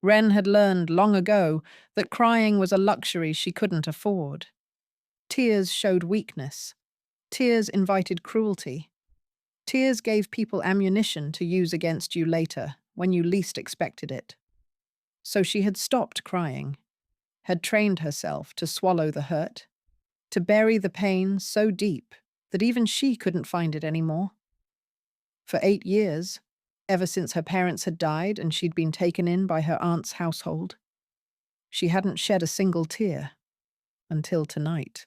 Wren had learned long ago that crying was a luxury she couldn't afford. Tears showed weakness. Tears invited cruelty. Tears gave people ammunition to use against you later, when you least expected it. So she had stopped crying, had trained herself to swallow the hurt, to bury the pain so deep that even she couldn't find it anymore. For 8 years, ever since her parents had died and she'd been taken in by her aunt's household, she hadn't shed a single tear, until tonight.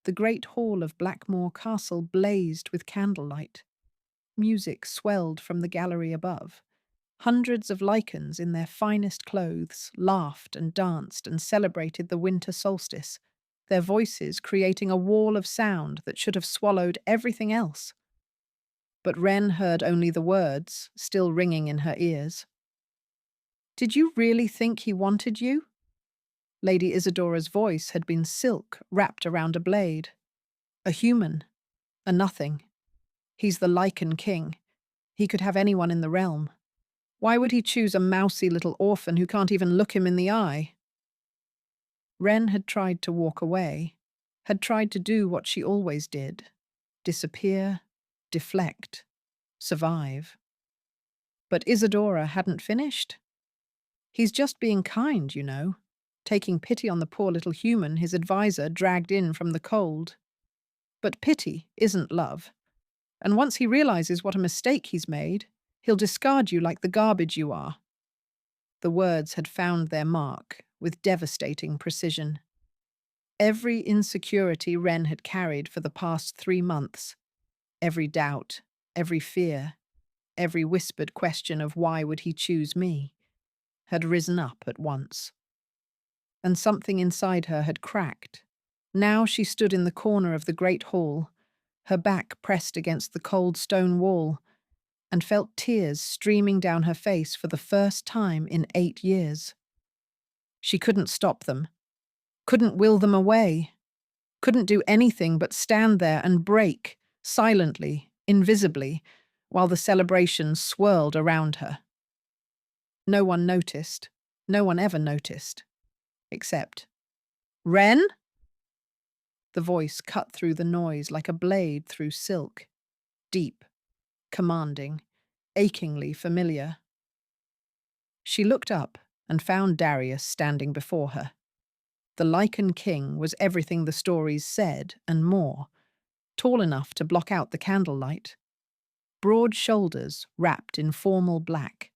The great hall of Blackmoor Castle blazed with candlelight. Music swelled from the gallery above. Hundreds of Lycans in their finest clothes laughed and danced and celebrated the winter solstice, their voices creating a wall of sound that should have swallowed everything else. But Wren heard only the words, still ringing in her ears. "Did you really think he wanted you?" Lady Isadora's voice had been silk wrapped around a blade. "A human. A nothing. He's the Lycan king. He could have anyone in the realm. Why would he choose a mousy little orphan who can't even look him in the eye?" Wren had tried to walk away, had tried to do what she always did: disappear, deflect, survive. But Isadora hadn't finished. "He's just being kind, you know," taking pity on the poor little human his advisor dragged in from the cold. But pity isn't love, and once he realizes what a mistake he's made, he'll discard you like the garbage you are. The words had found their mark with devastating precision. Every insecurity Wren had carried for the past 3 months, every doubt, every fear, every whispered question of why would he choose me, had risen up at once. And something inside her had cracked. Now she stood in the corner of the great hall, her back pressed against the cold stone wall, and felt tears streaming down her face for the first time in 8 years. She couldn't stop them, couldn't will them away, couldn't do anything but stand there and break, silently, invisibly, while the celebration swirled around her. No one noticed, no one ever noticed, except, "Wren?" The voice cut through the noise like a blade through silk, deep, commanding, achingly familiar. She looked up and found Darius standing before her. The Lycan king was everything the stories said and more, tall enough to block out the candlelight. Broad shoulders wrapped in formal black,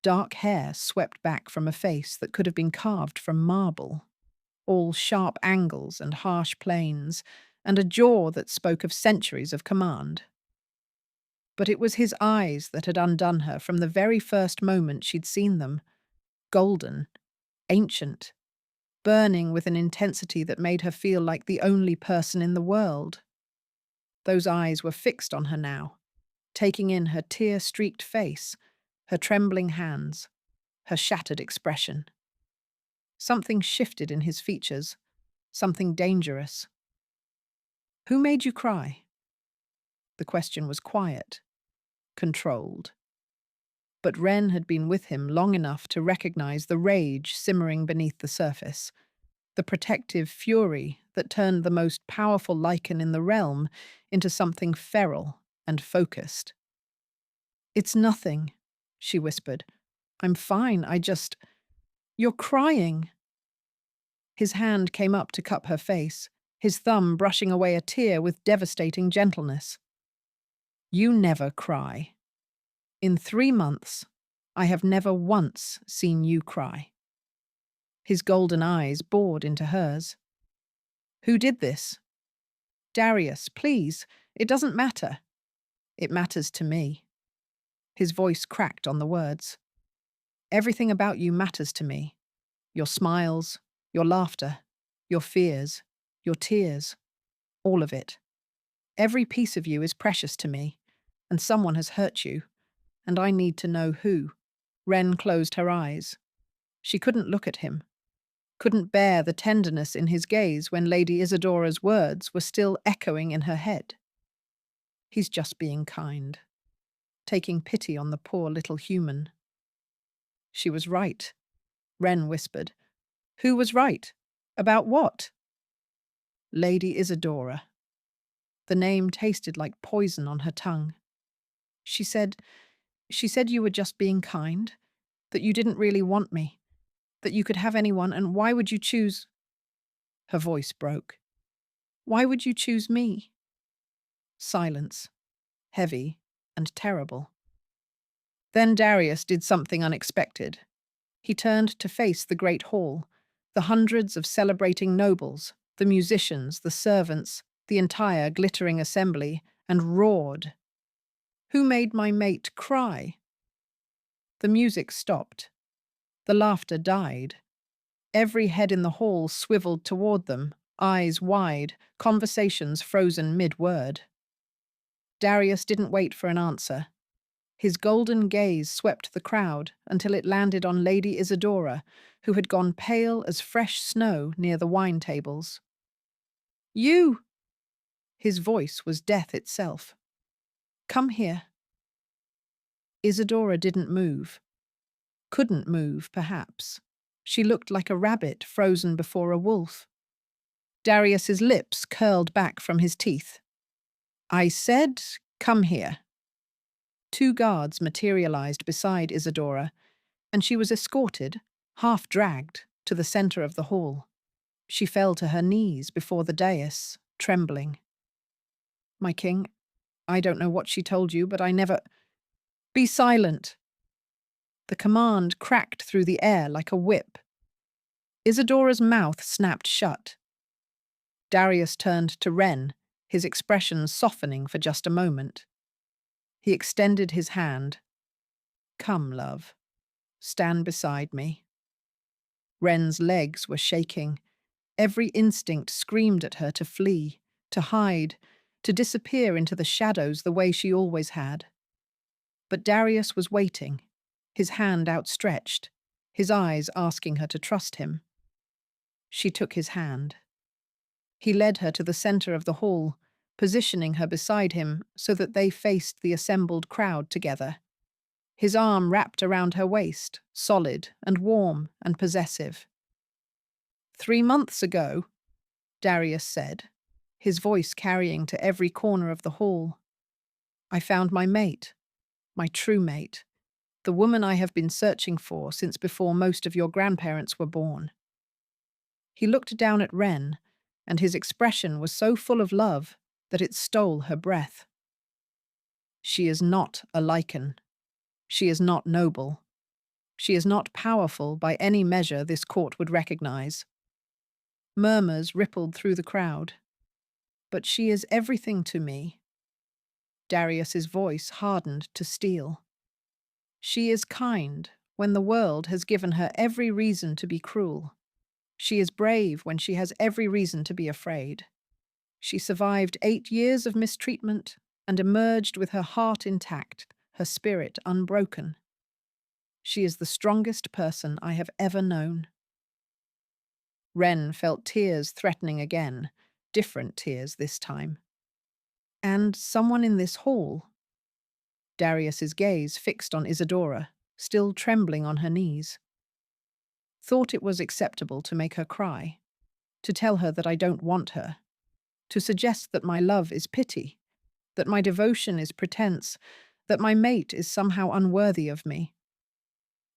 dark hair swept back from a face that could have been carved from marble, all sharp angles and harsh planes, and a jaw that spoke of centuries of command. But it was his eyes that had undone her from the very first moment she'd seen them, golden, ancient, burning with an intensity that made her feel like the only person in the world. Those eyes were fixed on her now, taking in her tear-streaked face, her trembling hands, her shattered expression. Something shifted in his features, something dangerous. "Who made you cry?" The question was quiet, controlled. But Wren had been with him long enough to recognize the rage simmering beneath the surface, the protective fury that turned the most powerful Lycan in the realm into something feral and focused. "It's nothing," she whispered. "I'm fine, You're crying." His hand came up to cup her face, his thumb brushing away a tear with devastating gentleness. "You never cry. In 3 months, I have never once seen you cry." His golden eyes bored into hers. "Who did this?" "Darius, please. It doesn't matter." "It matters to me." His voice cracked on the words. "Everything about you matters to me. Your smiles, your laughter, your fears, your tears. All of it. Every piece of you is precious to me, and someone has hurt you, and I need to know who." Wren closed her eyes. She couldn't look at him, couldn't bear the tenderness in his gaze when Lady Isadora's words were still echoing in her head. He's just being kind, taking pity on the poor little human. She was right. Wren whispered. Who was right? About what? Lady Isadora. The name tasted like poison on her tongue. She said, she said you were just being kind, that you didn't really want me, that you could have anyone, and why would you choose? Her voice broke. Why would you choose me? Silence, heavy and terrible. Then Darius did something unexpected. He turned to face the great hall, the hundreds of celebrating nobles, the musicians, the servants, the entire glittering assembly, and roared. Who made my mate cry? The music stopped. The laughter died. Every head in the hall swiveled toward them, eyes wide, conversations frozen mid-word. Darius didn't wait for an answer. His golden gaze swept the crowd until it landed on Lady Isadora, who had gone pale as fresh snow near the wine tables. You! His voice was death itself. Come here. Isadora didn't move. Couldn't move, perhaps. She looked like a rabbit frozen before a wolf. Darius's lips curled back from his teeth. I said, come here. Two guards materialized beside Isadora, and she was escorted, half-dragged, to the center of the hall. She fell to her knees before the dais, trembling. My king, I don't know what she told you, but I never— Be silent! The command cracked through the air like a whip. Isadora's mouth snapped shut. Darius turned to Wren, his expression softening for just a moment. He extended his hand. Come, love. Stand beside me. Wren's legs were shaking. Every instinct screamed at her to flee, to hide, to disappear into the shadows the way she always had. But Darius was waiting, his hand outstretched, his eyes asking her to trust him. She took his hand. He led her to the center of the hall, positioning her beside him so that they faced the assembled crowd together. His arm wrapped around her waist, solid and warm and possessive. 3 months ago, Darius said, his voice carrying to every corner of the hall, I found my mate, my true mate, the woman I have been searching for since before most of your grandparents were born. He looked down at Wren, and his expression was so full of love that it stole her breath. She is not a Lycan. She is not noble. She is not powerful by any measure this court would recognize. Murmurs rippled through the crowd. But she is everything to me. Darius's voice hardened to steel. She is kind when the world has given her every reason to be cruel. She is brave when she has every reason to be afraid. She survived 8 years of mistreatment and emerged with her heart intact, her spirit unbroken. She is the strongest person I have ever known. Wren felt tears threatening again, different tears this time. And someone in this hall. Darius's gaze fixed on Isadora, still trembling on her knees. Thought it was acceptable to make her cry, to tell her that I don't want her, to suggest that my love is pity, that my devotion is pretense, that my mate is somehow unworthy of me.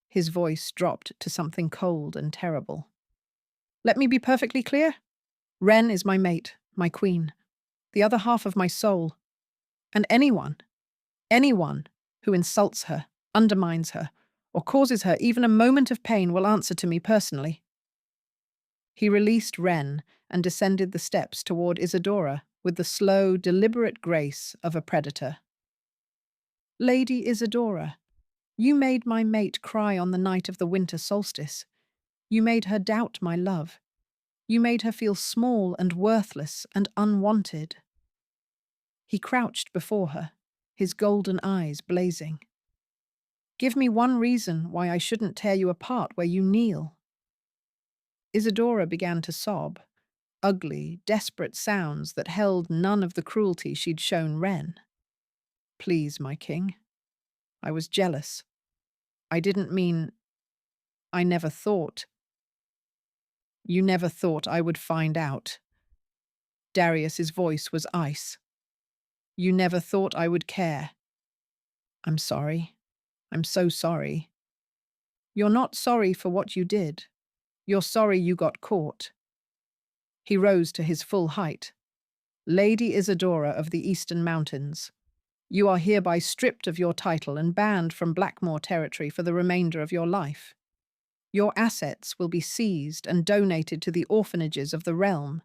His voice dropped to something cold and terrible. Let me be perfectly clear. Wren is my mate, my queen, the other half of my soul. And anyone who insults her, undermines her, or causes her even a moment of pain will answer to me personally. He released Wren and descended the steps toward Isadora with the slow, deliberate grace of a predator. Lady Isadora, you made my mate cry on the night of the winter solstice. You made her doubt my love. You made her feel small and worthless and unwanted. He crouched before her, his golden eyes blazing. Give me one reason why I shouldn't tear you apart where you kneel. Isadora began to sob, ugly, desperate sounds that held none of the cruelty she'd shown Wren. Please, my king. I was jealous. I didn't mean— I never thought. You never thought I would find out. Darius's voice was ice. You never thought I would care. I'm sorry. I'm so sorry. You're not sorry for what you did. You're sorry you got caught. He rose to his full height. Lady Isadora of the Eastern Mountains, you are hereby stripped of your title and banned from Blackmoor territory for the remainder of your life. Your assets will be seized and donated to the orphanages of the realm,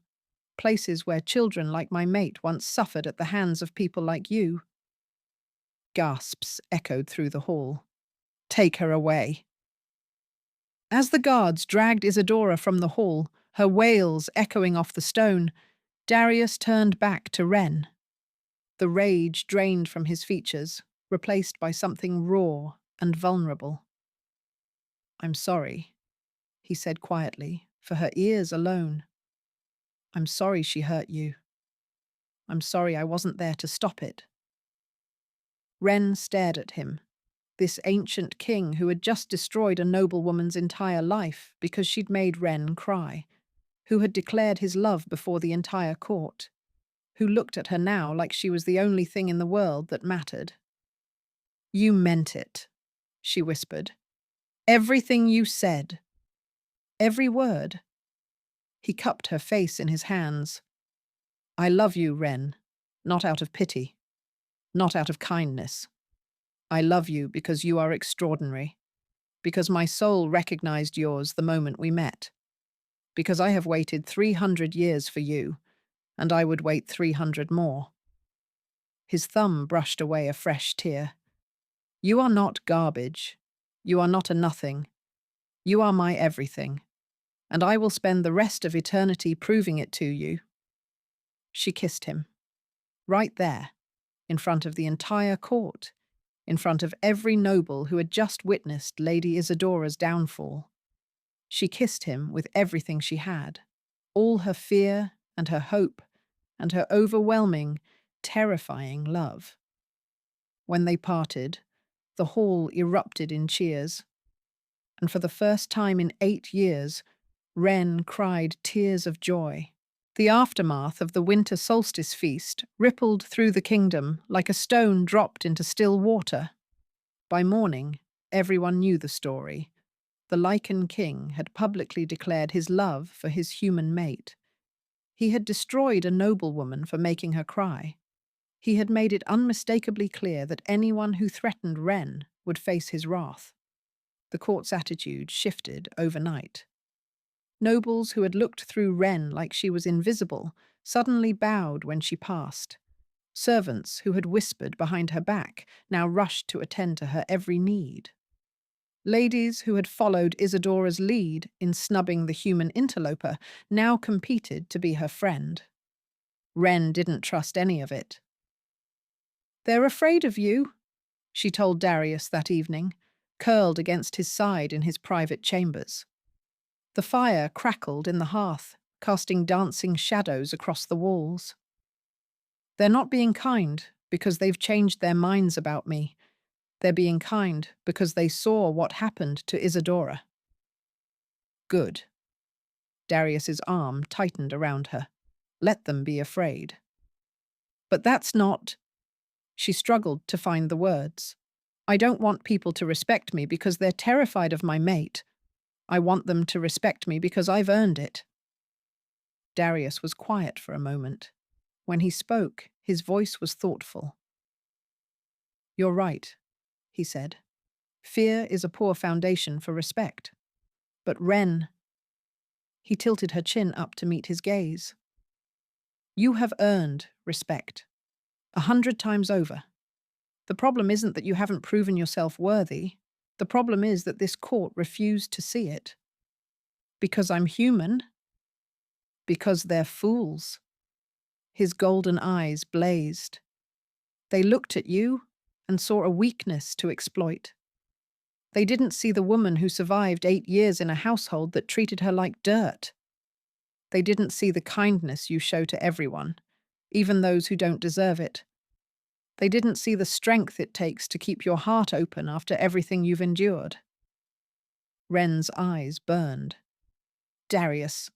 places where children like my mate once suffered at the hands of people like you. Gasps echoed through the hall. Take her away. As the guards dragged Isadora from the hall, her wails echoing off the stone, Darius turned back to Ren. The rage drained from his features, replaced by something raw and vulnerable. I'm sorry, he said quietly, for her ears alone. I'm sorry she hurt you. I'm sorry I wasn't there to stop it. Ren stared at him, this ancient king who had just destroyed a noblewoman's entire life because she'd made Ren cry, who had declared his love before the entire court, who looked at her now like she was the only thing in the world that mattered. You meant it, she whispered. Everything you said. Every word. He cupped her face in his hands. I love you, Ren, not out of pity, not out of kindness. I love you because you are extraordinary, because my soul recognized yours the moment we met, because I have waited 300 years for you, and I would wait 300 more. His thumb brushed away a fresh tear. You are not garbage. You are not a nothing. You are my everything, and I will spend the rest of eternity proving it to you. She kissed him. Right there, in front of the entire court, in front of every noble who had just witnessed Lady Isadora's downfall. She kissed him with everything she had, all her fear and her hope and her overwhelming, terrifying love. When they parted, the hall erupted in cheers, and for the first time in 8 years, Ren cried tears of joy. The aftermath of the winter solstice feast rippled through the kingdom like a stone dropped into still water. By morning, everyone knew the story. The Lycan king had publicly declared his love for his human mate. He had destroyed a noblewoman for making her cry. He had made it unmistakably clear that anyone who threatened Ren would face his wrath. The court's attitude shifted overnight. Nobles who had looked through Ren like she was invisible suddenly bowed when she passed. Servants who had whispered behind her back now rushed to attend to her every need. Ladies who had followed Isadora's lead in snubbing the human interloper now competed to be her friend. Ren didn't trust any of it. They're afraid of you, she told Darius that evening, curled against his side in his private chambers. The fire crackled in the hearth, casting dancing shadows across the walls. They're not being kind because they've changed their minds about me. They're being kind because they saw what happened to Isadora. Good. Darius's arm tightened around her. Let them be afraid. But that's not... She struggled to find the words. I don't want people to respect me because they're terrified of my mate. I want them to respect me because I've earned it. Darius was quiet for a moment. When he spoke, his voice was thoughtful. You're right, he said. Fear is a poor foundation for respect. But Ren... He tilted her chin up to meet his gaze. You have earned respect. 100 times over. The problem isn't that you haven't proven yourself worthy. The problem is that this court refused to see it. Because I'm human? Because they're fools. His golden eyes blazed. They looked at you and saw a weakness to exploit. They didn't see the woman who survived 8 years in a household that treated her like dirt. They didn't see the kindness you show to everyone, even those who don't deserve it. They didn't see the strength it takes to keep your heart open after everything you've endured. Wren's eyes burned. Darius,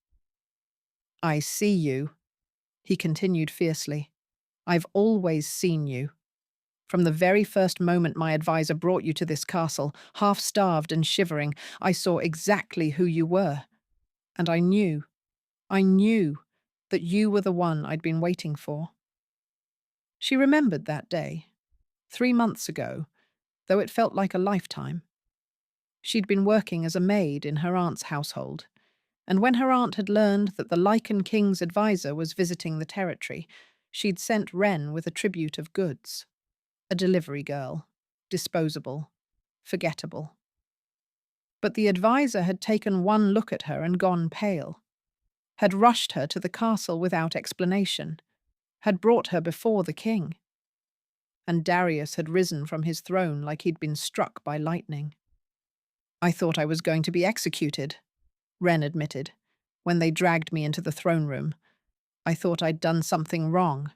I see you, he continued fiercely. I've always seen you. From the very first moment my advisor brought you to this castle, half-starved and shivering, I saw exactly who you were. And I knew that you were the one I'd been waiting for. She remembered that day, 3 months ago, though it felt like a lifetime. She'd been working as a maid in her aunt's household, and when her aunt had learned that the Lycan king's advisor was visiting the territory, she'd sent Wren with a tribute of goods. A delivery girl, disposable, forgettable. But the advisor had taken one look at her and gone pale, had rushed her to the castle without explanation, had brought her before the king. And Darius had risen from his throne like he'd been struck by lightning. I thought I was going to be executed, Wren admitted, when they dragged me into the throne room. I thought I'd done something wrong.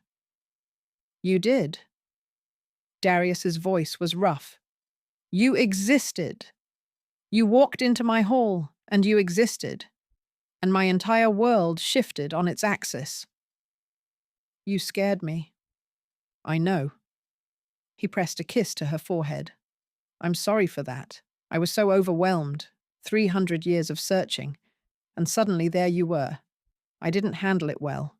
You did. Darius's voice was rough. You existed. You walked into my hall, and you existed. And my entire world shifted on its axis. You scared me. I know. He pressed a kiss to her forehead. I'm sorry for that. I was so overwhelmed. 300 years of searching. And suddenly there you were. I didn't handle it well.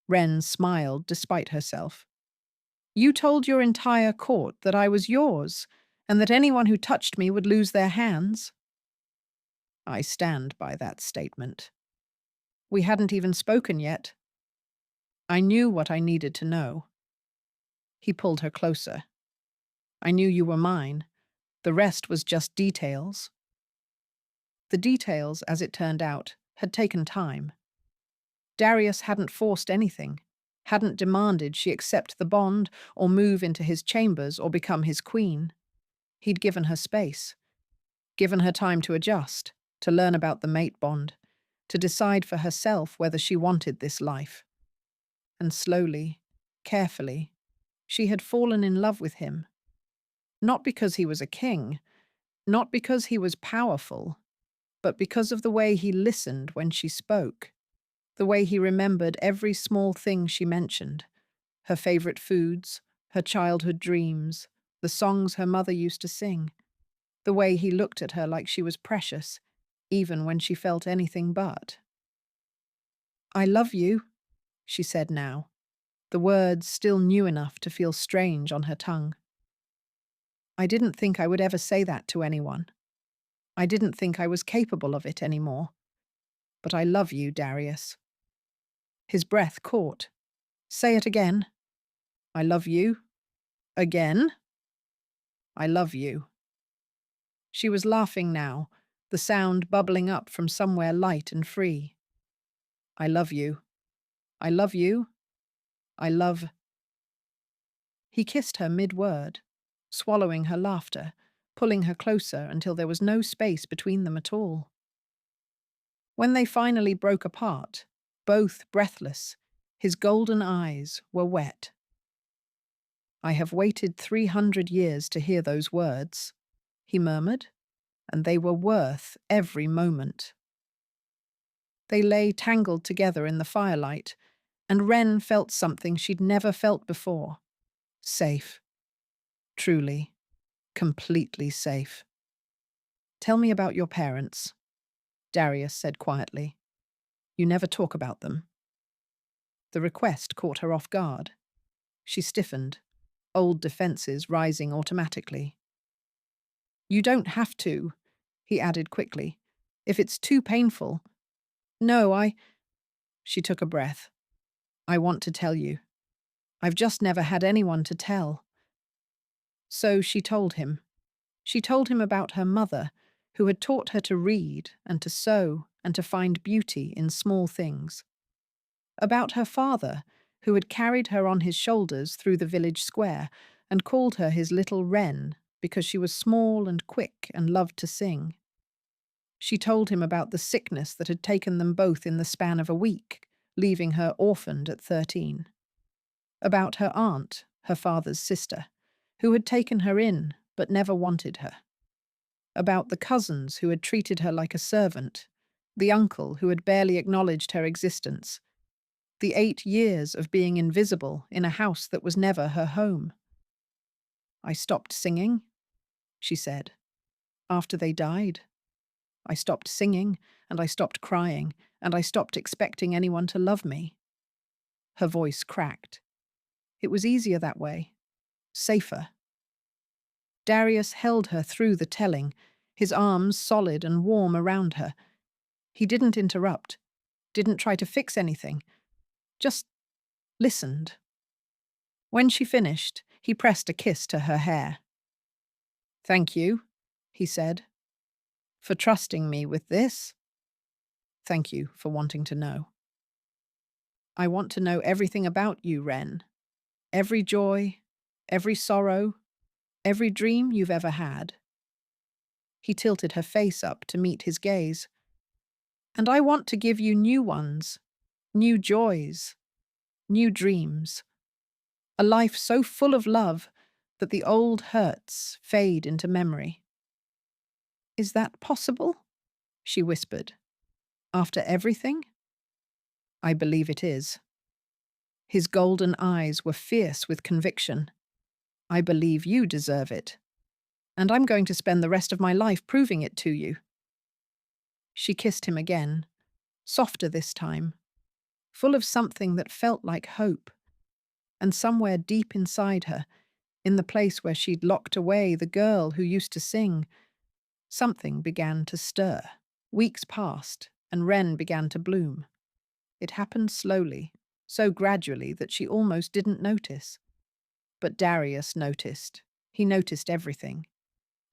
Wren smiled despite herself. You told your entire court that I was yours, and that anyone who touched me would lose their hands. I stand by that statement. We hadn't even spoken yet. I knew what I needed to know. He pulled her closer. I knew you were mine. The rest was just details. The details, as it turned out, had taken time. Darius hadn't forced anything, hadn't demanded she accept the bond or move into his chambers or become his queen. He'd given her space, given her time to adjust, to learn about the mate bond, to decide for herself whether she wanted this life. And slowly, carefully, she had fallen in love with him. Not because he was a king, not because he was powerful, but because of the way he listened when she spoke, the way he remembered every small thing she mentioned, her favorite foods, her childhood dreams, the songs her mother used to sing, the way he looked at her like she was precious, even when she felt anything but. I love you, she said now, the words still new enough to feel strange on her tongue. I didn't think I would ever say that to anyone. I didn't think I was capable of it anymore. But I love you, Darius. His breath caught. Say it again. I love you. Again? I love you. She was laughing now, the sound bubbling up from somewhere light and free. I love you. I love you. I love... He kissed her mid-word, swallowing her laughter, pulling her closer until there was no space between them at all. When they finally broke apart, both breathless, his golden eyes were wet. I have waited 300 years to hear those words, he murmured, and they were worth every moment. They lay tangled together in the firelight, and Wren felt something she'd never felt before. Safe. Truly, completely safe. Tell me about your parents, Darius said quietly. You never talk about them. The request caught her off guard. She stiffened, old defenses rising automatically. You don't have to, he added quickly. If it's too painful. No, She took a breath. I want to tell you. I've just never had anyone to tell. So she told him. She told him about her mother, who had taught her to read and to sew and to find beauty in small things. About her father, who had carried her on his shoulders through the village square and called her his little Wren because she was small and quick and loved to sing. She told him about the sickness that had taken them both in the span of a week, leaving her orphaned at 13. About her aunt, her father's sister, who had taken her in but never wanted her. about the cousins who had treated her like a servant, the uncle who had barely acknowledged her existence, the 8 years of being invisible in a house that was never her home. "I stopped singing," she said, "after they died. I stopped singing, and I stopped crying, and I stopped expecting anyone to love me." Her voice cracked. It was easier that way. Safer. Darius held her through the telling, his arms solid and warm around her. He didn't interrupt, didn't try to fix anything, just listened. When she finished, he pressed a kiss to her hair. "Thank you," he said, "for trusting me with this. Thank you for wanting to know. I want to know everything about you, Wren. Every joy, every sorrow, every dream you've ever had." He tilted her face up to meet his gaze. "And I want to give you new ones, new joys, new dreams. A life so full of love that the old hurts fade into memory." "Is that possible?" she whispered. "After everything?" "I believe it is." His golden eyes were fierce with conviction. "I believe you deserve it. And I'm going to spend the rest of my life proving it to you." She kissed him again, softer this time, full of something that felt like hope. And somewhere deep inside her, in the place where she'd locked away the girl who used to sing, something began to stir. Weeks passed, and Wren began to bloom. It happened slowly, so gradually that she almost didn't notice. But Darius noticed. He noticed everything.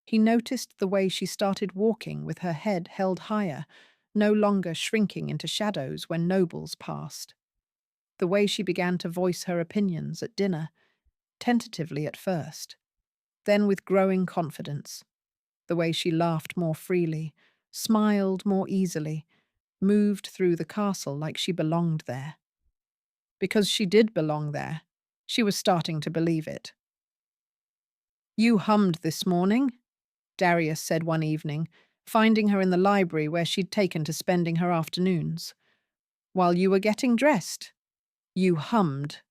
He noticed the way she started walking with her head held higher, no longer shrinking into shadows when nobles passed. The way she began to voice her opinions at dinner, tentatively at first, then with growing confidence. The way she laughed more freely, smiled more easily, moved through the castle like she belonged there. Because she did belong there, she was starting to believe it. "You hummed this morning," Darius said one evening, finding her in the library where she'd taken to spending her afternoons. "While you were getting dressed. You hummed."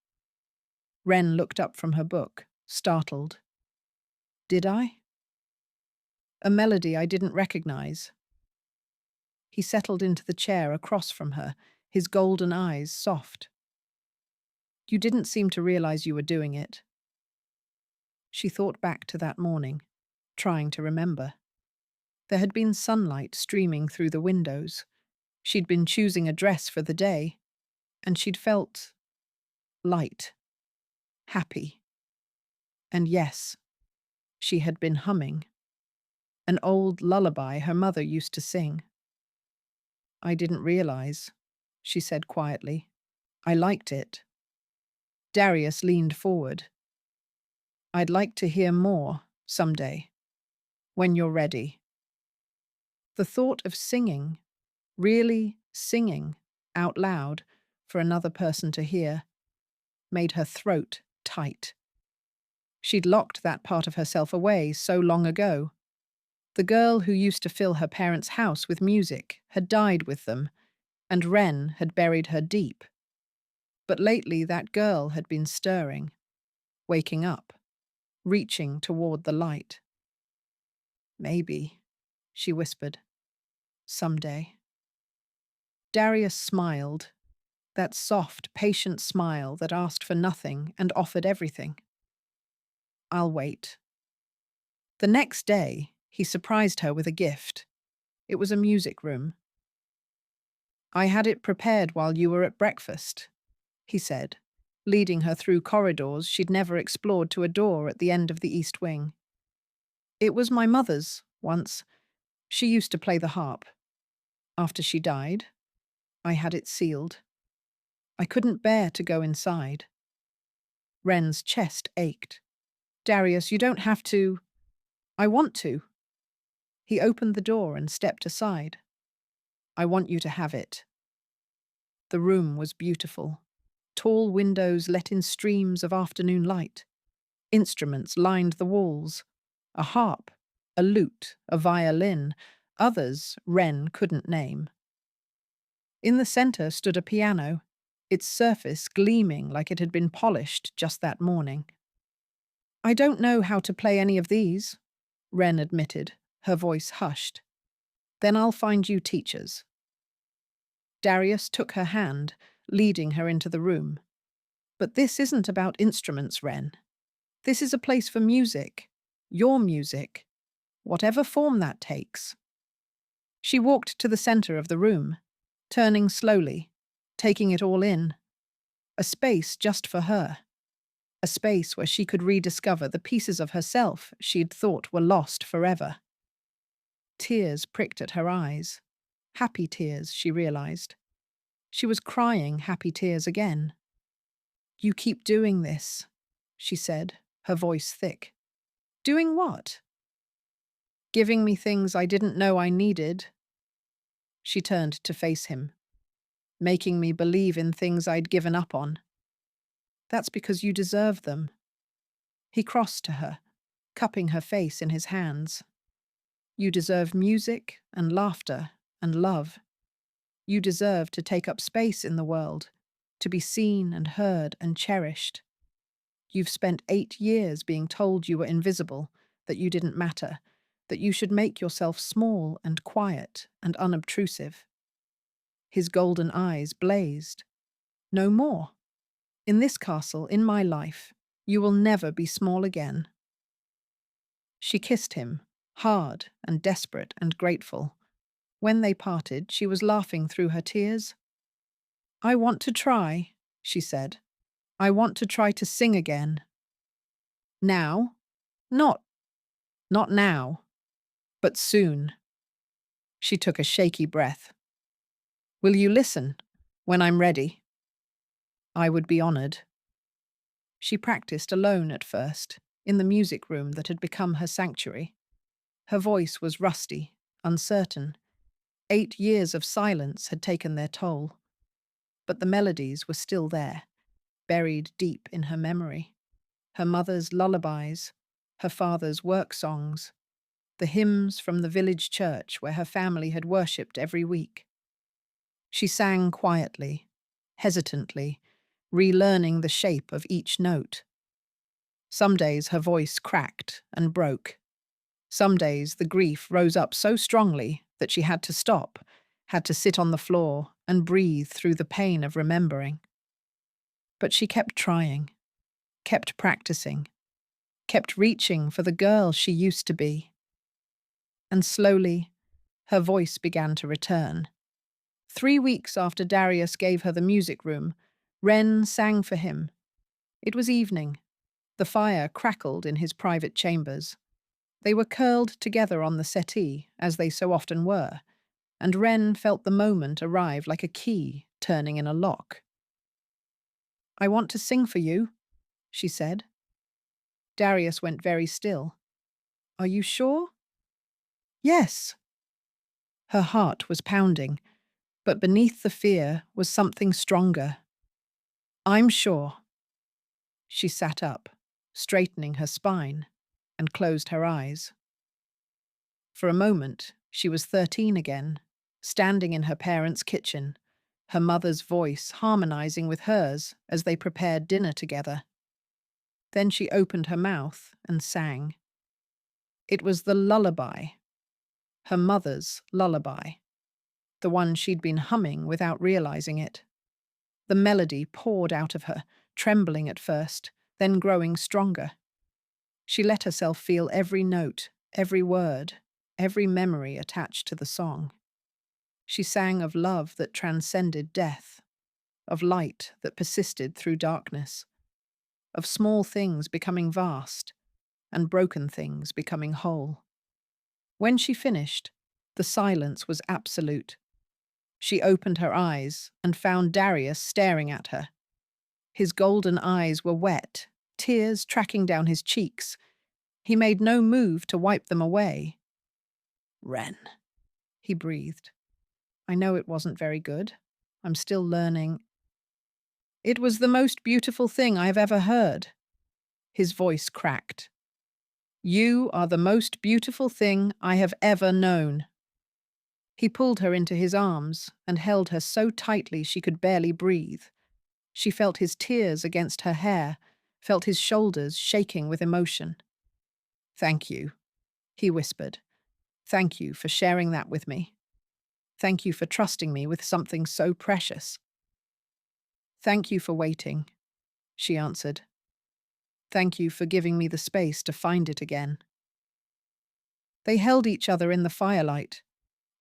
Wren looked up from her book, startled. "Did I?" "A melody I didn't recognize." He settled into the chair across from her, his golden eyes soft. "You didn't seem to realize you were doing it." She thought back to that morning, trying to remember. There had been sunlight streaming through the windows. She'd been choosing a dress for the day, and she'd felt light, happy. And yes, she had been humming an old lullaby her mother used to sing. "I didn't realize," she said quietly. "I liked it." Darius leaned forward. "I'd like to hear more someday, when you're ready." The thought of singing, really singing, out loud for another person to hear, made her throat tight. She'd locked that part of herself away so long ago. The girl who used to fill her parents' house with music had died with them, and Wren had buried her deep. But lately that girl had been stirring, waking up, reaching toward the light. "Maybe," she whispered, "someday." Darius smiled, that soft, patient smile that asked for nothing and offered everything. "I'll wait." The next day, he surprised her with a gift. It was a music room. "I had it prepared while you were at breakfast," he said, leading her through corridors she'd never explored to a door at the end of the east wing. "It was my mother's, once. She used to play the harp. After she died, I had it sealed. I couldn't bear to go inside." Wren's chest ached. "Darius, you don't have to." "I want to." He opened the door and stepped aside. "I want you to have it." The room was beautiful. Tall windows let in streams of afternoon light. Instruments lined the walls. A harp, a lute, a violin, others Wren couldn't name. In the center stood a piano, its surface gleaming like it had been polished just that morning. I don't know how to play any of these, Wren admitted, her voice hushed. Then I'll find you teachers. Darius took her hand, leading her into the room. But this isn't about instruments, Wren. This is a place for music. Your music. Whatever form that takes. She walked to the center of the room, turning slowly, taking it all in. A space just for her. A space where she could rediscover the pieces of herself she'd thought were lost forever. Tears pricked at her eyes. Happy tears, she realized. She was crying happy tears again. You keep doing this, she said, her voice thick. Doing what? Giving me things I didn't know I needed. She turned to face him. Making me believe in things I'd given up on. That's because you deserve them. He crossed to her, cupping her face in his hands. You deserve music and laughter and love. You deserve to take up space in the world, to be seen and heard and cherished. You've spent 8 years being told you were invisible, that you didn't matter, that you should make yourself small and quiet and unobtrusive. His golden eyes blazed. No more. In this castle, in my life, you will never be small again. She kissed him, hard and desperate and grateful. When they parted, she was laughing through her tears. I want to try, she said. I want to try to sing again. Now? Not now, but soon. She took a shaky breath. Will you listen when I'm ready? I would be honored. She practiced alone at first, in the music room that had become her sanctuary. Her voice was rusty, uncertain. 8 years of silence had taken their toll. But the melodies were still there, buried deep in her memory. Her mother's lullabies, her father's work songs, the hymns from the village church where her family had worshipped every week. She sang quietly, hesitantly, relearning the shape of each note. Some days her voice cracked and broke. Some days the grief rose up so strongly that she had to stop, had to sit on the floor and breathe through the pain of remembering. But she kept trying, kept practicing, kept reaching for the girl she used to be. And slowly, her voice began to return. 3 weeks after Darius gave her the music room, Wren sang for him. It was evening. The fire crackled in his private chambers. They were curled together on the settee, as they so often were, and Wren felt the moment arrive like a key turning in a lock. I want to sing for you, she said. Darius went very still. Are you sure? Yes. Her heart was pounding, but beneath the fear was something stronger. I'm sure. She sat up, straightening her spine, and closed her eyes. For a moment, she was 13 again, standing in her parents' kitchen, her mother's voice harmonizing with hers as they prepared dinner together. Then she opened her mouth and sang. It was the lullaby, her mother's lullaby, the one she'd been humming without realizing it. The melody poured out of her, trembling at first, then growing stronger. She let herself feel every note, every word, every memory attached to the song. She sang of love that transcended death, of light that persisted through darkness, of small things becoming vast, and broken things becoming whole. When she finished, the silence was absolute. She opened her eyes and found Darius staring at her. His golden eyes were wet, tears tracking down his cheeks. He made no move to wipe them away. Wren, he breathed. I know it wasn't very good. I'm still learning. It was the most beautiful thing I've ever heard. His voice cracked. You are the most beautiful thing I have ever known. He pulled her into his arms and held her so tightly she could barely breathe. She felt his tears against her hair, felt his shoulders shaking with emotion. Thank you, he whispered. Thank you for sharing that with me. Thank you for trusting me with something so precious. Thank you for waiting, she answered. Thank you for giving me the space to find it again. They held each other in the firelight,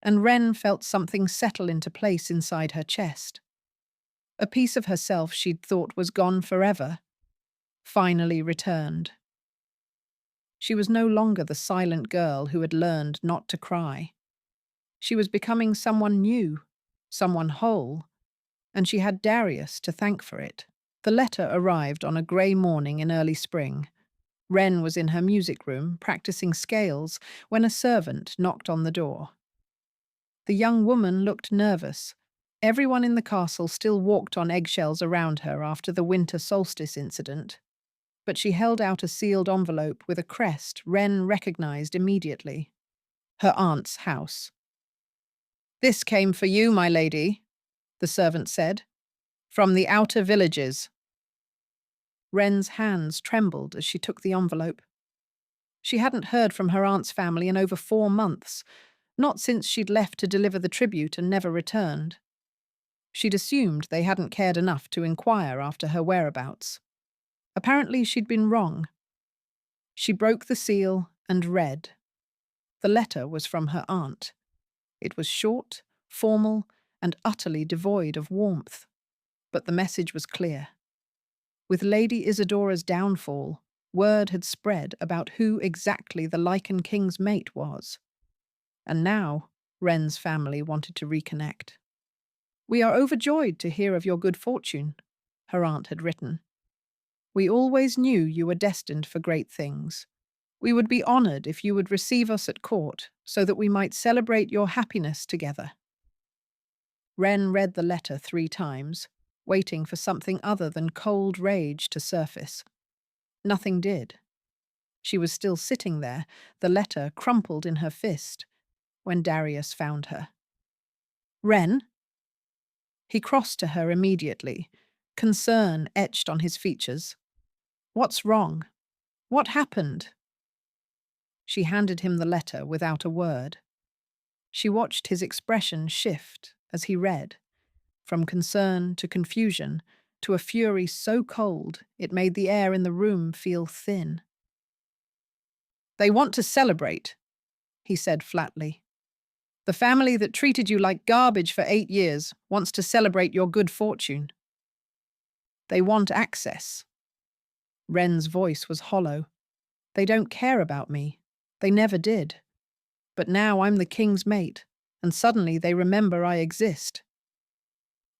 and Wren felt something settle into place inside her chest. A piece of herself she'd thought was gone forever, finally returned. She was no longer the silent girl who had learned not to cry. She was becoming someone new, someone whole, and she had Darius to thank for it. The letter arrived on a grey morning in early spring. Wren was in her music room, practicing scales, when a servant knocked on the door. The young woman looked nervous. Everyone in the castle still walked on eggshells around her after the winter solstice incident. But she held out a sealed envelope with a crest Wren recognized immediately. Her aunt's house. "This came for you, my lady," the servant said. "From the outer villages." Wren's hands trembled as she took the envelope. She hadn't heard from her aunt's family in over 4 months, not since she'd left to deliver the tribute and never returned. She'd assumed they hadn't cared enough to inquire after her whereabouts. Apparently she'd been wrong. She broke the seal and read. The letter was from her aunt. It was short, formal, and utterly devoid of warmth. But the message was clear. With Lady Isadora's downfall, word had spread about who exactly the Lycan king's mate was. And now, Wren's family wanted to reconnect. "We are overjoyed to hear of your good fortune," her aunt had written. "We always knew you were destined for great things. We would be honored if you would receive us at court so that we might celebrate your happiness together." Wren read the letter 3 times, waiting for something other than cold rage to surface. Nothing did. She was still sitting there, the letter crumpled in her fist, when Darius found her. "Wren?" He crossed to her immediately, concern etched on his features. "What's wrong? What happened?" She handed him the letter without a word. She watched his expression shift as he read, from concern to confusion to a fury so cold it made the air in the room feel thin. "They want to celebrate," he said flatly. "The family that treated you like garbage for 8 years wants to celebrate your good fortune. They want access." Wren's voice was hollow. "They don't care about me. They never did. But now I'm the king's mate, and suddenly they remember I exist.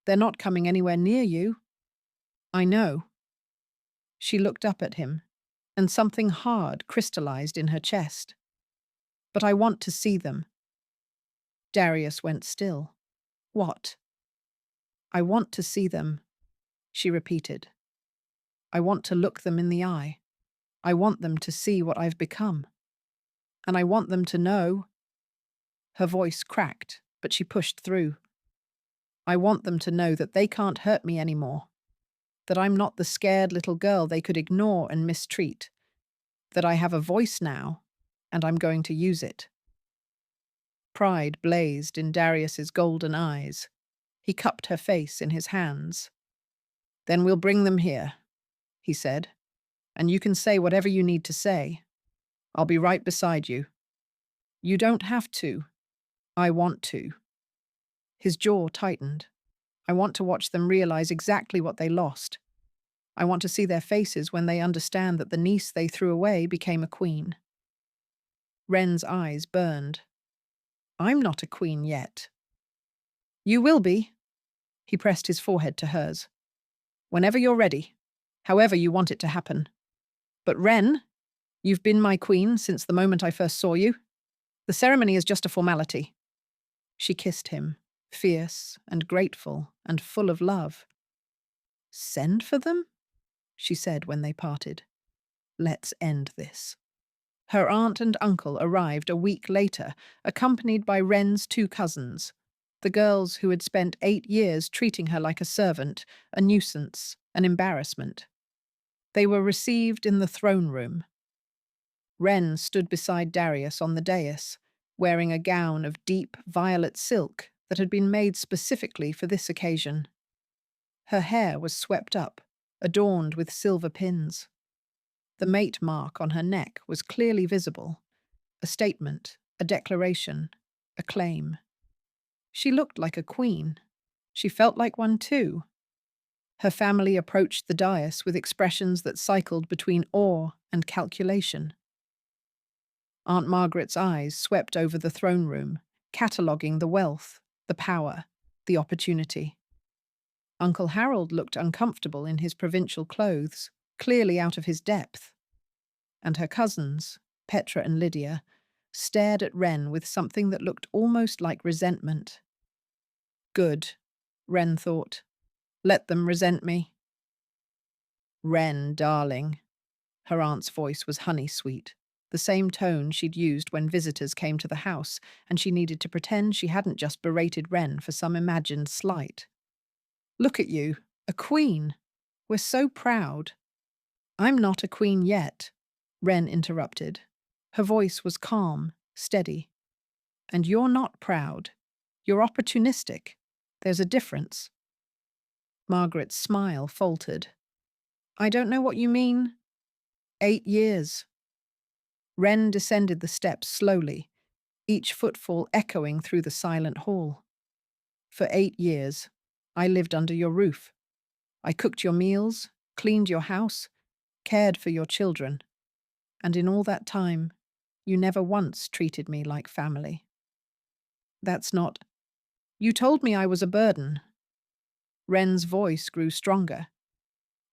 They're not coming anywhere near you." "I know." She looked up at him, and something hard crystallized in her chest. "But I want to see them." Darius went still. "What?" "I want to see them," she repeated. "I want to look them in the eye. I want them to see what I've become. And I want them to know—" Her voice cracked, but she pushed through. "I want them to know that they can't hurt me anymore. That I'm not the scared little girl they could ignore and mistreat. That I have a voice now, and I'm going to use it." Pride blazed in Darius's golden eyes. He cupped her face in his hands. "Then we'll bring them here," he said. "And you can say whatever you need to say. I'll be right beside you." "You don't have to. I want to." His jaw tightened. "I want to watch them realize exactly what they lost. I want to see their faces when they understand that the niece they threw away became a queen." Wren's eyes burned. "I'm not a queen yet." "You will be." He pressed his forehead to hers. "Whenever you're ready, however you want it to happen. But Wren, you've been my queen since the moment I first saw you. The ceremony is just a formality." She kissed him, fierce and grateful and full of love. "Send for them?" she said when they parted. "Let's end this." Her aunt and uncle arrived a week later, accompanied by Wren's two cousins, the girls who had spent 8 years treating her like a servant, a nuisance, an embarrassment. They were received in the throne room. Wren stood beside Darius on the dais, wearing a gown of deep violet silk that had been made specifically for this occasion. Her hair was swept up, adorned with silver pins. The mate mark on her neck was clearly visible, a statement, a declaration, a claim. She looked like a queen. She felt like one too. Her family approached the dais with expressions that cycled between awe and calculation. Aunt Margaret's eyes swept over the throne room, cataloguing the wealth, the power, the opportunity. Uncle Harold looked uncomfortable in his provincial clothes, clearly out of his depth. And her cousins, Petra and Lydia, stared at Wren with something that looked almost like resentment. Good, Wren thought. Let them resent me. Wren, darling. Her aunt's voice was honey-sweet, the same tone she'd used when visitors came to the house, and she needed to pretend she hadn't just berated Wren for some imagined slight. Look at you, a queen. We're so proud. I'm not a queen yet, Wren interrupted. Her voice was calm, steady. And you're not proud. You're opportunistic. There's a difference. Margaret's smile faltered. I don't know what you mean. 8 years. Wren descended the steps slowly, each footfall echoing through the silent hall. For 8 years, I lived under your roof. I cooked your meals, cleaned your house, cared for your children. And in all that time, you never once treated me like family. That's not... You told me I was a burden. Wren's voice grew stronger.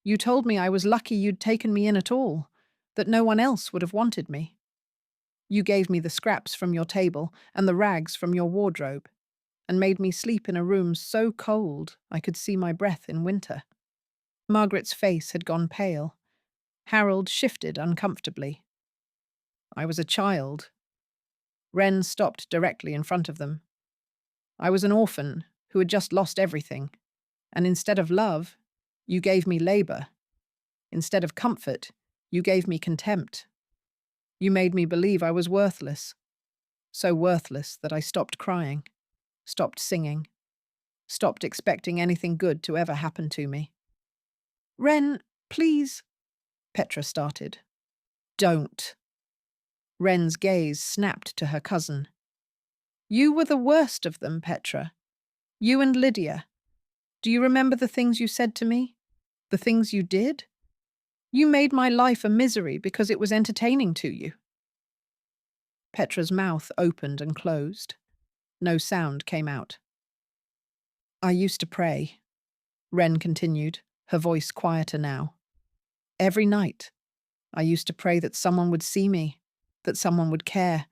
You told me I was lucky you'd taken me in at all, that no one else would have wanted me. You gave me the scraps from your table and the rags from your wardrobe, and made me sleep in a room so cold I could see my breath in winter. Margaret's face had gone pale. Harold shifted uncomfortably. I was a child. Wren stopped directly in front of them. I was an orphan who had just lost everything, and instead of love, you gave me labor. Instead of comfort, you gave me contempt. You made me believe I was worthless, so worthless that I stopped crying, stopped singing, stopped expecting anything good to ever happen to me. Wren, please, Petra started. Don't. Wren's gaze snapped to her cousin. You were the worst of them, Petra. You and Lydia. Do you remember the things you said to me? The things you did? You made my life a misery because it was entertaining to you. Petra's mouth opened and closed. No sound came out. I used to pray, Wren continued, her voice quieter now. Every night, I used to pray that someone would see me, that someone would care,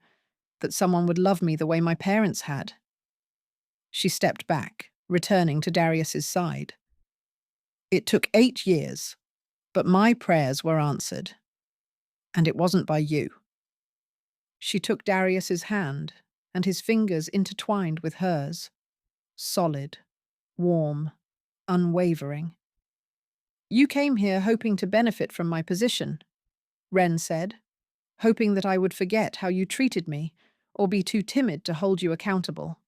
that someone would love me the way my parents had. She stepped back, returning to Darius's side. It took 8 years, but my prayers were answered. And it wasn't by you. She took Darius's hand, and his fingers intertwined with hers. Solid, warm, unwavering. You came here hoping to benefit from my position, Wren said, hoping that I would forget how you treated me or be too timid to hold you accountable.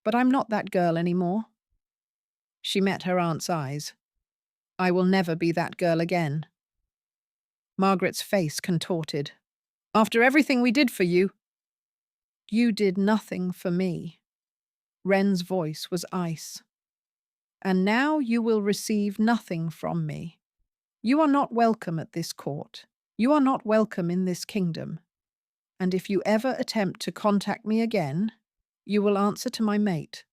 But I'm not that girl anymore. She met her aunt's eyes. I will never be that girl again. Margaret's face contorted. After everything we did for you. You did nothing for me. Wren's voice was ice. And now you will receive nothing from me. You are not welcome at this court. You are not welcome in this kingdom. And if you ever attempt to contact me again, you will answer to my mate.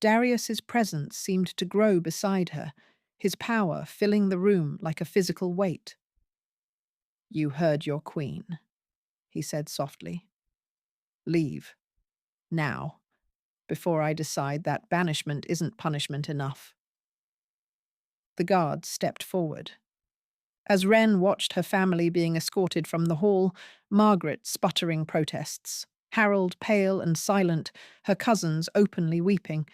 Darius's presence seemed to grow beside her, his power filling the room like a physical weight. You heard your queen, he said softly. Leave. Now, before I decide that banishment isn't punishment enough. The guard stepped forward. As Wren watched her family being escorted from the hall, Margaret sputtering protests, Harold pale and silent, her cousins openly weeping,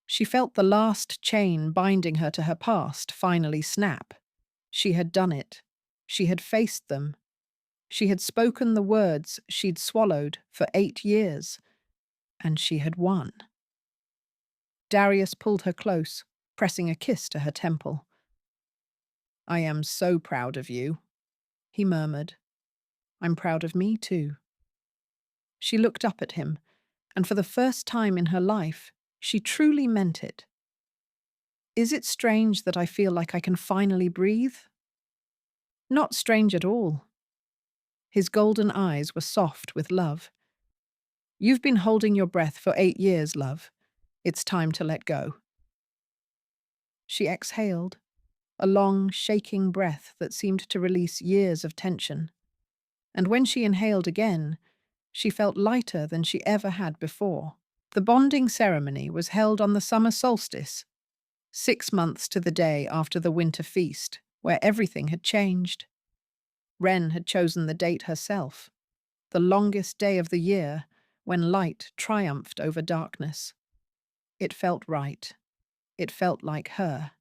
she felt the last chain binding her to her past finally snap. She had done it. She had faced them. She had spoken the words she'd swallowed for 8 years, and she had won. Darius pulled her close, pressing a kiss to her temple. "I am so proud of you," he murmured. "I'm proud of me, too." She looked up at him, and for the first time in her life, she truly meant it. "Is it strange that I feel like I can finally breathe?" "Not strange at all." His golden eyes were soft with love. "You've been holding your breath for 8 years, love. It's time to let go." She exhaled, a long, shaking breath that seemed to release years of tension. And when she inhaled again, she felt lighter than she ever had before. The bonding ceremony was held on the summer solstice, 6 months to the day after the winter feast, where everything had changed. Wren had chosen the date herself, the longest day of the year, when light triumphed over darkness. It felt right. It felt like her.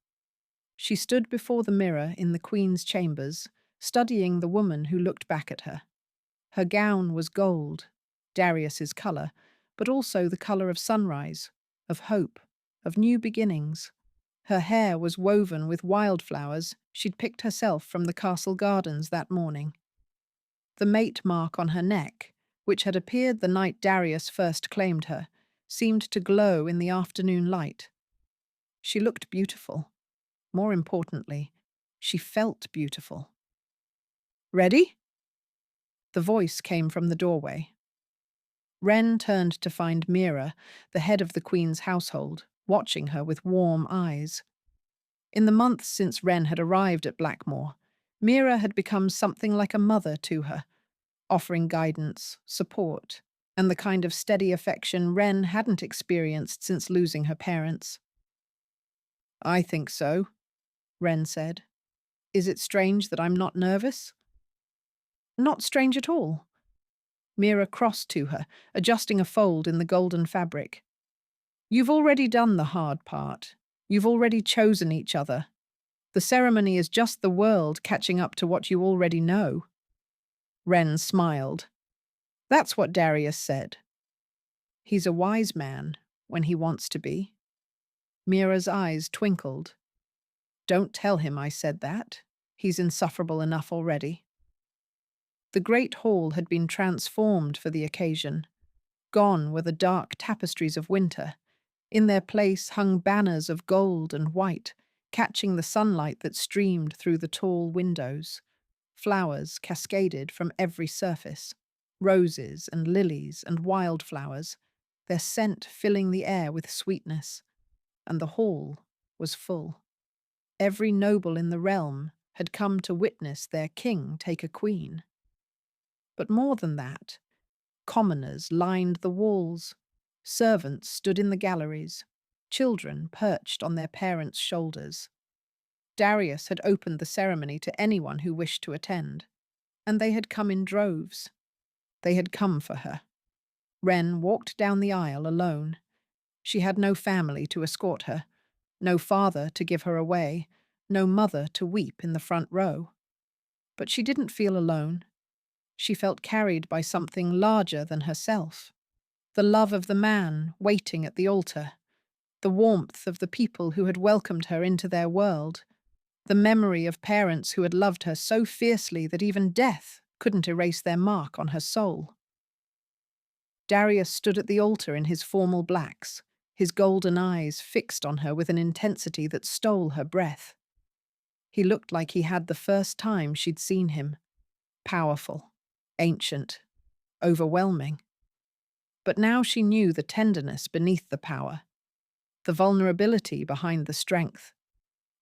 She stood before the mirror in the Queen's chambers, studying the woman who looked back at her. Her gown was gold, Darius's colour, but also the colour of sunrise, of hope, of new beginnings. Her hair was woven with wildflowers she'd picked herself from the castle gardens that morning. The mate mark on her neck, which had appeared the night Darius first claimed her, seemed to glow in the afternoon light. She looked beautiful. More importantly, she felt beautiful. "Ready?" The voice came from the doorway. Wren turned to find Mira, the head of the Queen's household, watching her with warm eyes. In the months since Wren had arrived at Blackmoor, Mira had become something like a mother to her, offering guidance, support, and the kind of steady affection Wren hadn't experienced since losing her parents. "I think so," Wren said. "Is it strange that I'm not nervous?" "Not strange at all." Mira crossed to her, adjusting a fold in the golden fabric. "You've already done the hard part. You've already chosen each other. The ceremony is just the world catching up to what you already know." Wren smiled. "That's what Darius said. He's a wise man when he wants to be." Mira's eyes twinkled. "Don't tell him I said that. He's insufferable enough already." The great hall had been transformed for the occasion. Gone were the dark tapestries of winter. In their place hung banners of gold and white, catching the sunlight that streamed through the tall windows. Flowers cascaded from every surface, roses and lilies and wildflowers, their scent filling the air with sweetness. And the hall was full. Every noble in the realm had come to witness their king take a queen. But more than that, commoners lined the walls, servants stood in the galleries, children perched on their parents' shoulders. Darius had opened the ceremony to anyone who wished to attend, and they had come in droves. They had come for her. Wren walked down the aisle alone. She had no family to escort her, no father to give her away, no mother to weep in the front row. But she didn't feel alone. She felt carried by something larger than herself. The love of the man waiting at the altar, the warmth of the people who had welcomed her into their world, the memory of parents who had loved her so fiercely that even death couldn't erase their mark on her soul. Darius stood at the altar in his formal blacks, his golden eyes fixed on her with an intensity that stole her breath. He looked like he had the first time she'd seen him. Powerful, ancient, overwhelming. But now she knew the tenderness beneath the power, the vulnerability behind the strength.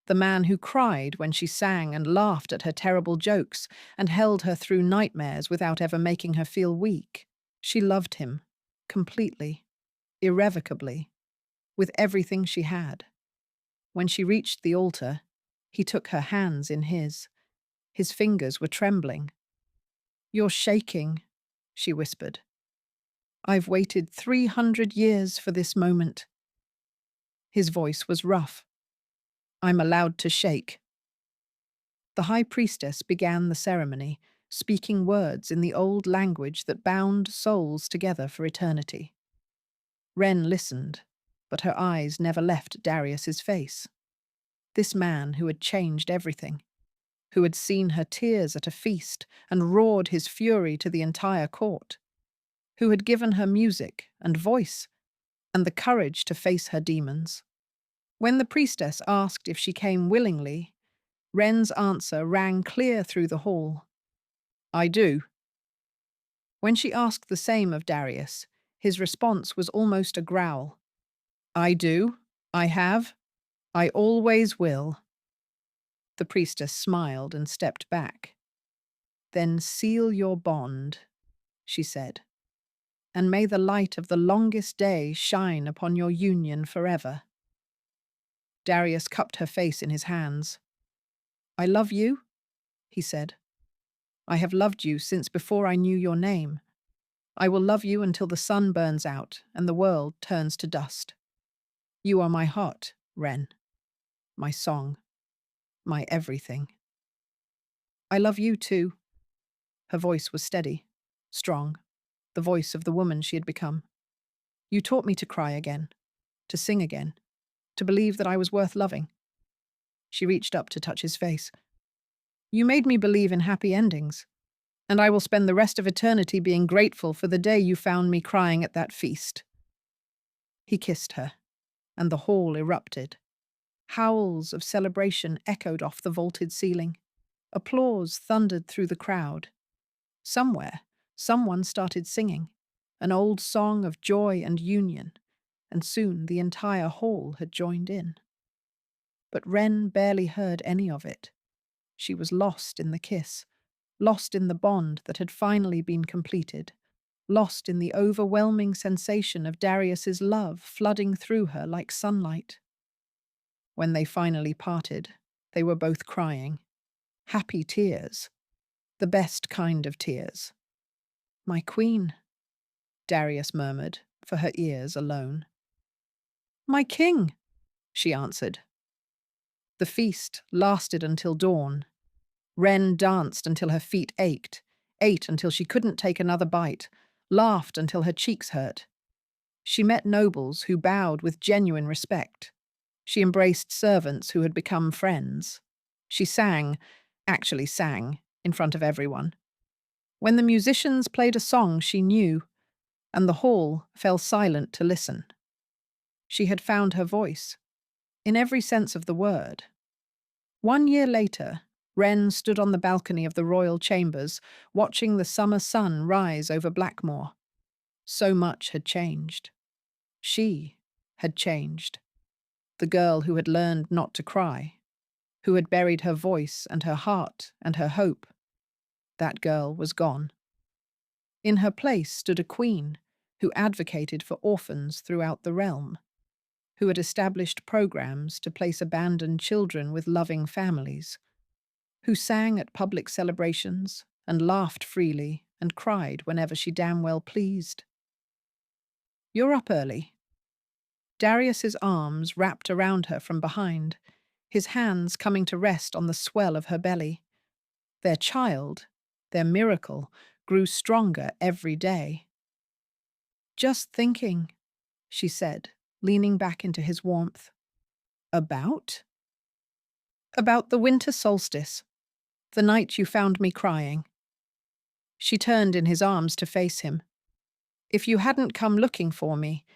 The man who cried when she sang and laughed at her terrible jokes and held her through nightmares without ever making her feel weak. She loved him, completely, irrevocably, with everything she had. When she reached the altar, he took her hands in his. His fingers were trembling. "You're shaking," she whispered. "I've waited 300 years for this moment." His voice was rough. "I'm allowed to shake." The high priestess began the ceremony, speaking words in the old language that bound souls together for eternity. Wren listened, but her eyes never left Darius's face. This man who had changed everything, who had seen her tears at a feast and roared his fury to the entire court, who had given her music and voice and the courage to face her demons. When the priestess asked if she came willingly, Wren's answer rang clear through the hall. "I do." When she asked the same of Darius, his response was almost a growl. "I do. I have. I always will." The priestess smiled and stepped back. "Then seal your bond," she said, "and may the light of the longest day shine upon your union forever." Darius cupped her face in his hands. "I love you," he said. "I have loved you since before I knew your name. I will love you until the sun burns out and the world turns to dust. You are my heart, Wren, my song, my everything." "I love you too." Her voice was steady, strong, the voice of the woman she had become. "You taught me to cry again, to sing again, to believe that I was worth loving." She reached up to touch his face. "You made me believe in happy endings, and I will spend the rest of eternity being grateful for the day you found me crying at that feast." He kissed her, and the hall erupted. Howls of celebration echoed off the vaulted ceiling. Applause thundered through the crowd. Somewhere, someone started singing, an old song of joy and union, and soon the entire hall had joined in. But Wren barely heard any of it. She was lost in the kiss, lost in the bond that had finally been completed, lost in the overwhelming sensation of Darius's love flooding through her like sunlight. When they finally parted, they were both crying. Happy tears. The best kind of tears. "My queen," Darius murmured, for her ears alone. "My king," she answered. The feast lasted until dawn. Wren danced until her feet ached, ate until she couldn't take another bite, laughed until her cheeks hurt. She met nobles who bowed with genuine respect. She embraced servants who had become friends. She actually sang, in front of everyone. When the musicians played a song she knew, and the hall fell silent to listen. She had found her voice, in every sense of the word. 1 year later, Wren stood on the balcony of the royal chambers, watching the summer sun rise over Blackmoor. So much had changed. She had changed. The girl who had learned not to cry, who had buried her voice and her heart and her hope. That girl was gone. In her place stood a queen who advocated for orphans throughout the realm, who had established programs to place abandoned children with loving families, who sang at public celebrations and laughed freely and cried whenever she damn well pleased. "You're up early." Darius's arms wrapped around her from behind, his hands coming to rest on the swell of her belly. Their child, their miracle, grew stronger every day. "Just thinking," she said, leaning back into his warmth. "About?" "About the winter solstice, the night you found me crying." She turned in his arms to face him. "If you hadn't come looking for me,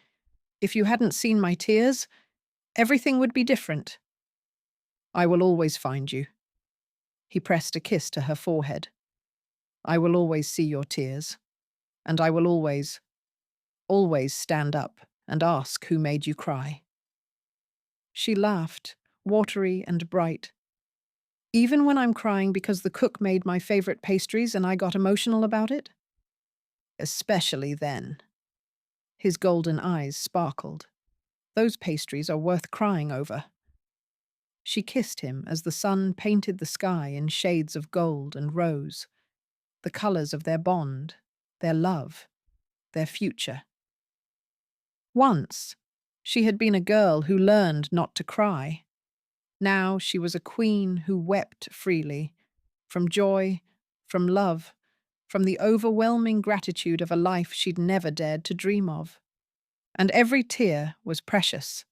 if you hadn't seen my tears, everything would be different." "I will always find you." He pressed a kiss to her forehead. "I will always see your tears, and I will always stand up and ask who made you cry." She laughed, watery and bright. "Even when I'm crying because the cook made my favorite pastries and I got emotional about it?" "Especially then." His golden eyes sparkled. "Those pastries are worth crying over." She kissed him as the sun painted the sky in shades of gold and rose, the colors of their bond, their love, their future. Once, she had been a girl who learned not to cry. Now she was a queen who wept freely, from joy, from love, from the overwhelming gratitude of a life she'd never dared to dream of. And every tear was precious,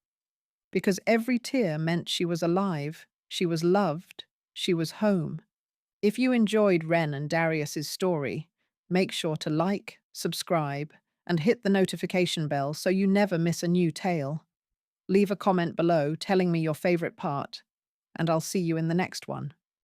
because every tear meant she was alive, she was loved, she was home. If you enjoyed Ren and Darius's story, make sure to like, subscribe, and hit the notification bell so you never miss a new tale. Leave a comment below telling me your favorite part, and I'll see you in the next one.